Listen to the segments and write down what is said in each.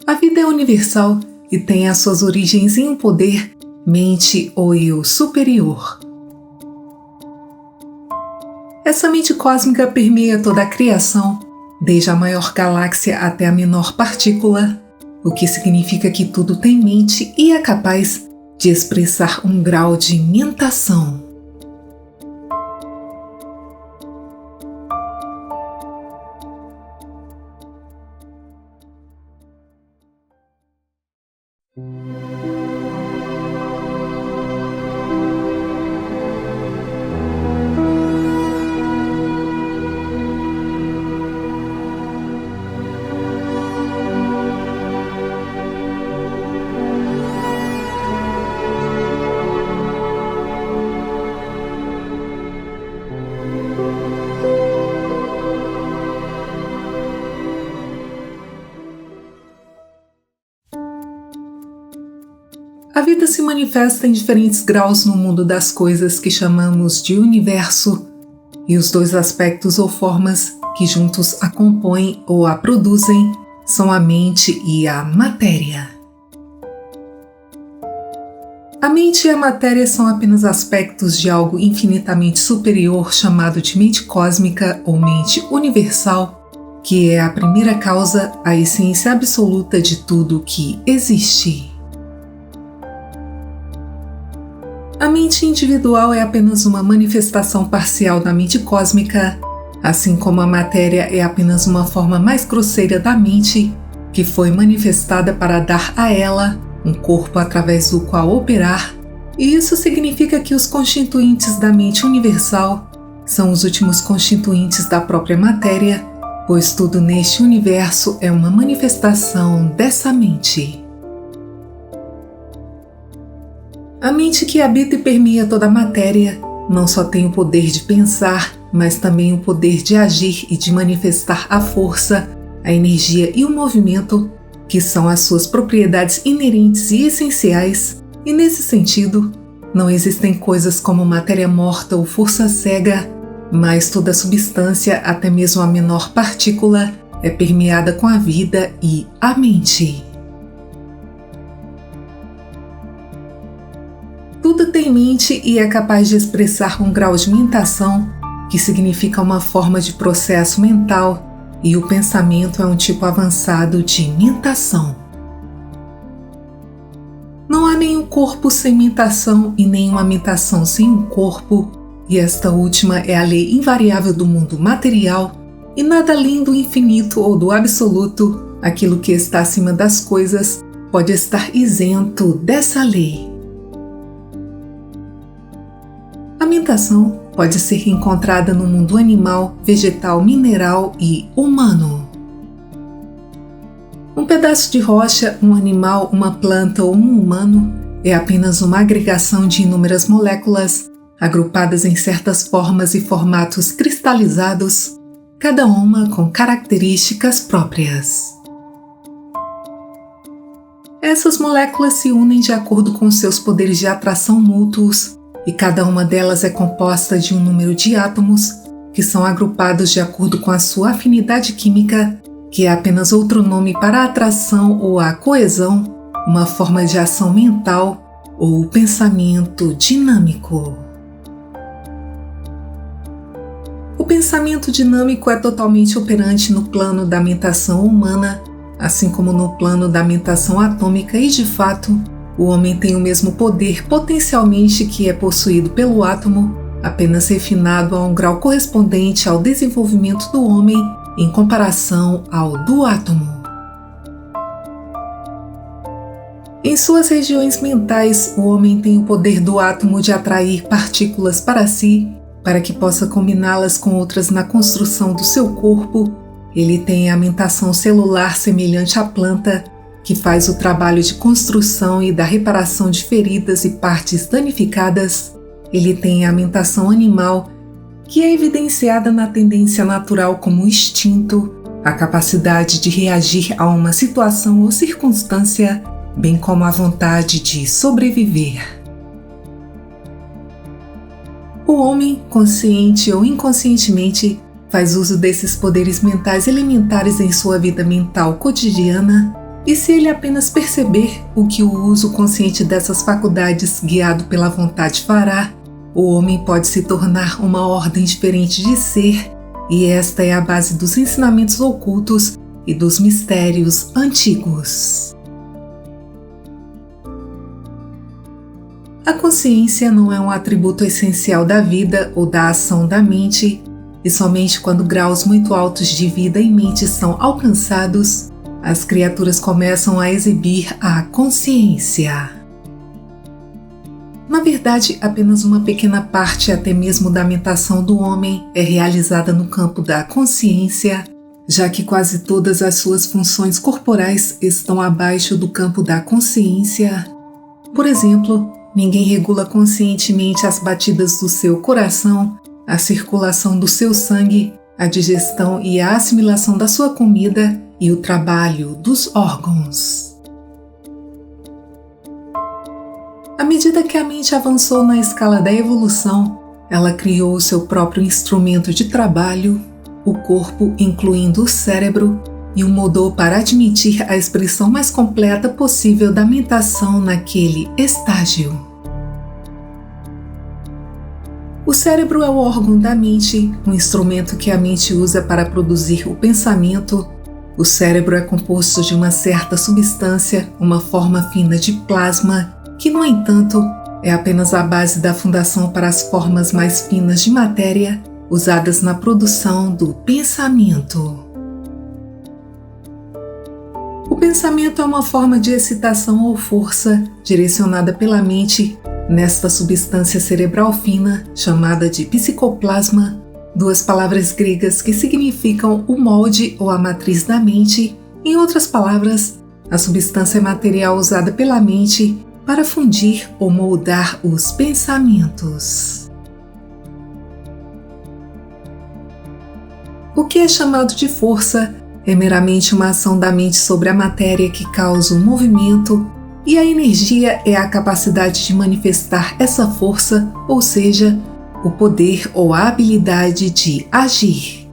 A vida é universal e tem as suas origens em um poder, mente ou eu superior. Essa mente cósmica permeia toda a criação, desde a maior galáxia até a menor partícula, o que significa que tudo tem mente e é capaz de expressar um grau de mentação. A vida se manifesta em diferentes graus no mundo das coisas que chamamos de universo, e os dois aspectos ou formas que juntos a compõem ou a produzem são a mente e a matéria. A mente e a matéria são apenas aspectos de algo infinitamente superior chamado de mente cósmica ou mente universal, que é a primeira causa, a essência absoluta de tudo que existe. A mente individual é apenas uma manifestação parcial da mente cósmica, assim como a matéria é apenas uma forma mais grosseira da mente, que foi manifestada para dar a ela um corpo através do qual operar, e isso significa que os constituintes da mente universal são os últimos constituintes da própria matéria, pois tudo neste universo é uma manifestação dessa mente. A mente que habita e permeia toda a matéria não só tem o poder de pensar, mas também o poder de agir e de manifestar a força, a energia e o movimento, que são as suas propriedades inerentes e essenciais, e nesse sentido, não existem coisas como matéria morta ou força cega, mas toda substância, até mesmo a menor partícula, é permeada com a vida e a mente. Tudo tem mente e é capaz de expressar um grau de mentação, que significa uma forma de processo mental, e o pensamento é um tipo avançado de mentação. Não há nenhum corpo sem mentação e nenhuma mentação sem um corpo, e esta última é a lei invariável do mundo material, e nada além do infinito ou do absoluto, aquilo que está acima das coisas, pode estar isento dessa lei. A mentação pode ser encontrada no mundo animal, vegetal, mineral e humano. Um pedaço de rocha, um animal, uma planta ou um humano é apenas uma agregação de inúmeras moléculas agrupadas em certas formas e formatos cristalizados, cada uma com características próprias. Essas moléculas se unem de acordo com seus poderes de atração mútuos, e cada uma delas é composta de um número de átomos que são agrupados de acordo com a sua afinidade química, que é apenas outro nome para a atração ou a coesão, uma forma de ação mental ou pensamento dinâmico. O pensamento dinâmico é totalmente operante no plano da mentação humana, assim como no plano da mentação atômica, e de fato, o homem tem o mesmo poder potencialmente que é possuído pelo átomo, apenas refinado a um grau correspondente ao desenvolvimento do homem em comparação ao do átomo. Em suas regiões mentais, o homem tem o poder do átomo de atrair partículas para si, para que possa combiná-las com outras na construção do seu corpo. Ele tem a mentação celular semelhante à planta, que faz o trabalho de construção e da reparação de feridas e partes danificadas. Ele tem a mentação animal, que é evidenciada na tendência natural como instinto, a capacidade de reagir a uma situação ou circunstância, bem como a vontade de sobreviver. O homem, consciente ou inconscientemente, faz uso desses poderes mentais elementares em sua vida mental cotidiana, E se ele apenas perceber o que o uso consciente dessas faculdades, guiado pela vontade, fará, o homem pode se tornar uma ordem diferente de ser, e esta é a base dos ensinamentos ocultos e dos mistérios antigos. A consciência não é um atributo essencial da vida ou da ação da mente, e somente quando graus muito altos de vida e mente são alcançados, as criaturas começam a exibir a consciência. Na verdade, apenas uma pequena parte até mesmo da mentação do homem é realizada no campo da consciência, já que quase todas as suas funções corporais estão abaixo do campo da consciência. Por exemplo, ninguém regula conscientemente as batidas do seu coração, a circulação do seu sangue, a digestão e a assimilação da sua comida e o trabalho dos órgãos. À medida que a mente avançou na escala da evolução, ela criou o seu próprio instrumento de trabalho, o corpo, incluindo o cérebro, e o moldou para admitir a expressão mais completa possível da mentação naquele estágio. O cérebro é o órgão da mente, um instrumento que a mente usa para produzir o pensamento. O cérebro é composto de uma certa substância, uma forma fina de plasma, que, no entanto, é apenas a base da fundação para as formas mais finas de matéria usadas na produção do pensamento. O pensamento é uma forma de excitação ou força direcionada pela mente nesta substância cerebral fina, chamada de psicoplasma, duas palavras gregas que significam o molde ou a matriz da mente. Em outras palavras, a substância material usada pela mente para fundir ou moldar os pensamentos. O que é chamado de força é meramente uma ação da mente sobre a matéria que causa um movimento, e a energia é a capacidade de manifestar essa força, ou seja, o poder ou a habilidade de agir.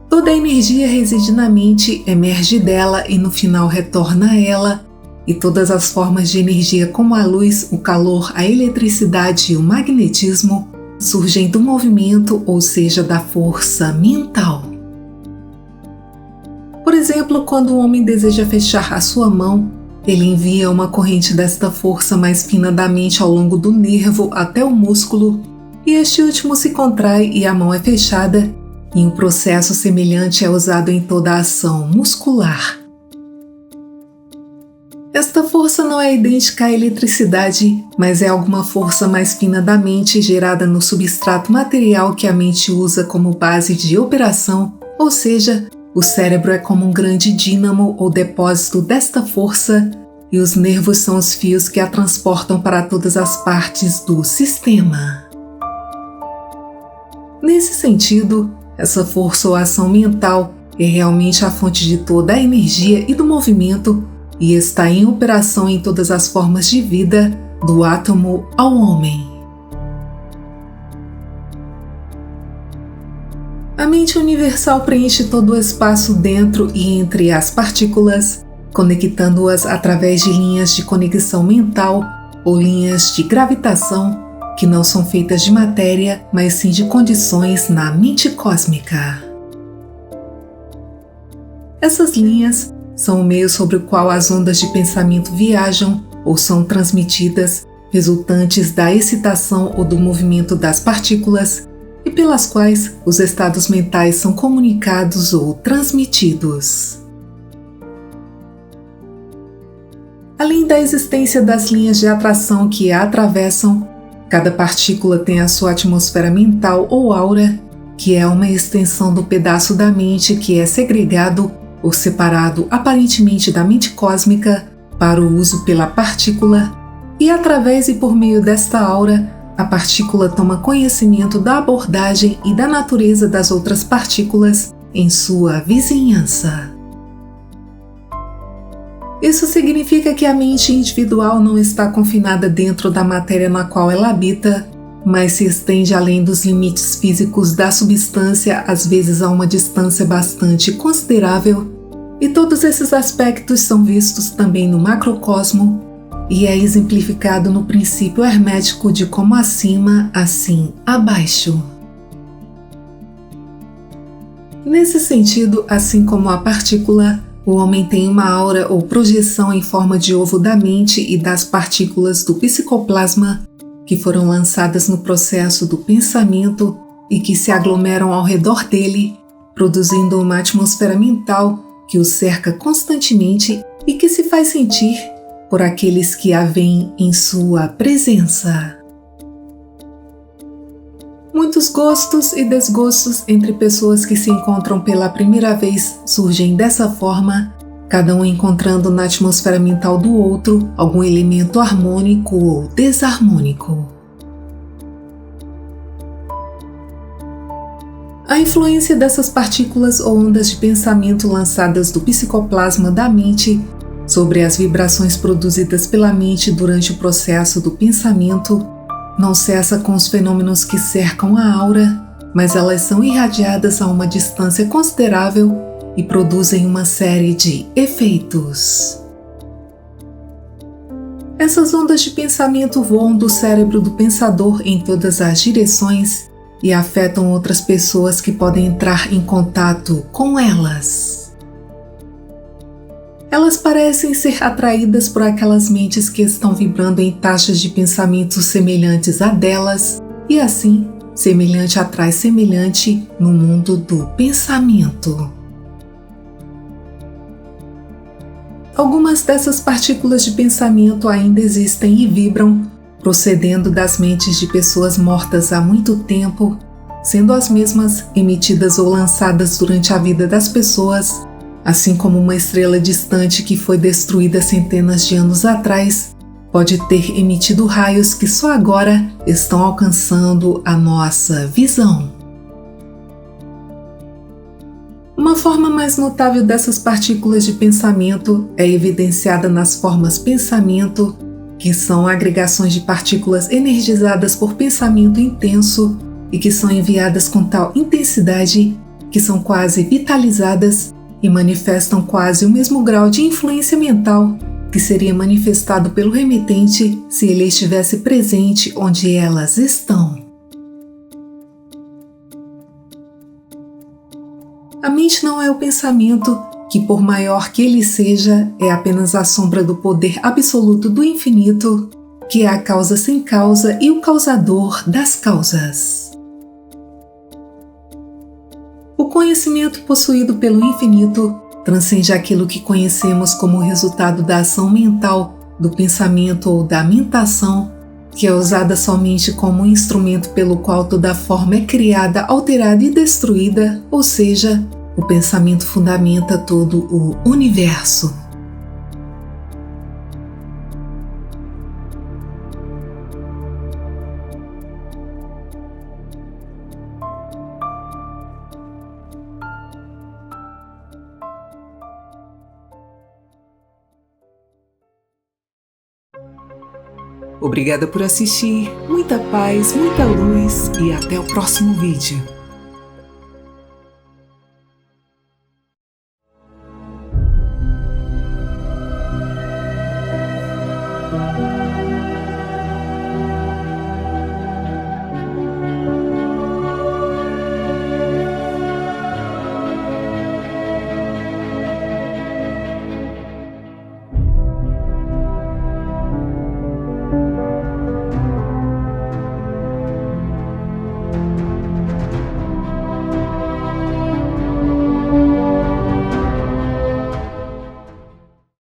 Toda a energia reside na mente, emerge dela e no final retorna a ela, e todas as formas de energia como a luz, o calor, a eletricidade e o magnetismo surgem do movimento, ou seja, da força mental. Por exemplo, quando o homem deseja fechar a sua mão, ele envia uma corrente desta força mais fina da mente ao longo do nervo até o músculo, e este último se contrai e a mão é fechada, e um processo semelhante é usado em toda a ação muscular. Esta força não é idêntica à eletricidade, mas é alguma força mais fina da mente gerada no substrato material que a mente usa como base de operação, ou seja, o cérebro é como um grande dínamo ou depósito desta força, e os nervos são os fios que a transportam para todas as partes do sistema. Nesse sentido, essa força ou ação mental é realmente a fonte de toda a energia e do movimento, e está em operação em todas as formas de vida, do átomo ao homem. A mente universal preenche todo o espaço dentro e entre as partículas, conectando-as através de linhas de conexão mental ou linhas de gravitação, que não são feitas de matéria, mas sim de condições na mente cósmica. Essas linhas são o meio sobre o qual as ondas de pensamento viajam ou são transmitidas, resultantes da excitação ou do movimento das partículas, e pelas quais os estados mentais são comunicados ou transmitidos. Além da existência das linhas de atração que a atravessam, cada partícula tem a sua atmosfera mental ou aura, que é uma extensão do pedaço da mente que é segregado ou separado aparentemente da mente cósmica para o uso pela partícula, e através e por meio desta aura, a partícula toma conhecimento da abordagem e da natureza das outras partículas em sua vizinhança. Isso significa que a mente individual não está confinada dentro da matéria na qual ela habita, mas se estende além dos limites físicos da substância, às vezes a uma distância bastante considerável, E todos esses aspectos são vistos também no macrocosmo e é exemplificado no princípio hermético de como acima, assim abaixo. Nesse sentido, assim como a partícula, o homem tem uma aura ou projeção em forma de ovo da mente e das partículas do psicoplasma que foram lançadas no processo do pensamento e que se aglomeram ao redor dele, produzindo uma atmosfera mental que o cerca constantemente e que se faz sentir por aqueles que a veem em sua presença. Muitos gostos e desgostos entre pessoas que se encontram pela primeira vez surgem dessa forma, cada um encontrando na atmosfera mental do outro algum elemento harmônico ou desarmônico. A influência dessas partículas ou ondas de pensamento lançadas do psicoplasma da mente sobre as vibrações produzidas pela mente durante o processo do pensamento não cessa com os fenômenos que cercam a aura, mas elas são irradiadas a uma distância considerável e produzem uma série de efeitos. Essas ondas de pensamento voam do cérebro do pensador em todas as direções e afetam outras pessoas que podem entrar em contato com elas. Elas parecem ser atraídas por aquelas mentes que estão vibrando em taxas de pensamento semelhantes a delas, e assim, semelhante atrai semelhante no mundo do pensamento. Algumas dessas partículas de pensamento ainda existem e vibram, procedendo das mentes de pessoas mortas há muito tempo, sendo as mesmas emitidas ou lançadas durante a vida das pessoas, assim como uma estrela distante que foi destruída centenas de anos atrás pode ter emitido raios que só agora estão alcançando a nossa visão. Uma forma mais notável dessas partículas de pensamento é evidenciada nas formas pensamento, que são agregações de partículas energizadas por pensamento intenso e que são enviadas com tal intensidade que são quase vitalizadas e manifestam quase o mesmo grau de influência mental que seria manifestado pelo remetente se ele estivesse presente onde elas estão. A mente não é o pensamento, que por maior que ele seja, é apenas a sombra do poder absoluto do infinito, que é a causa sem causa e o causador das causas. O conhecimento possuído pelo infinito transcende aquilo que conhecemos como resultado da ação mental, do pensamento ou da mentação, que é usada somente como um instrumento pelo qual toda forma é criada, alterada e destruída, ou seja, o pensamento fundamenta todo o universo. Obrigada por assistir, muita paz, muita luz e até o próximo vídeo.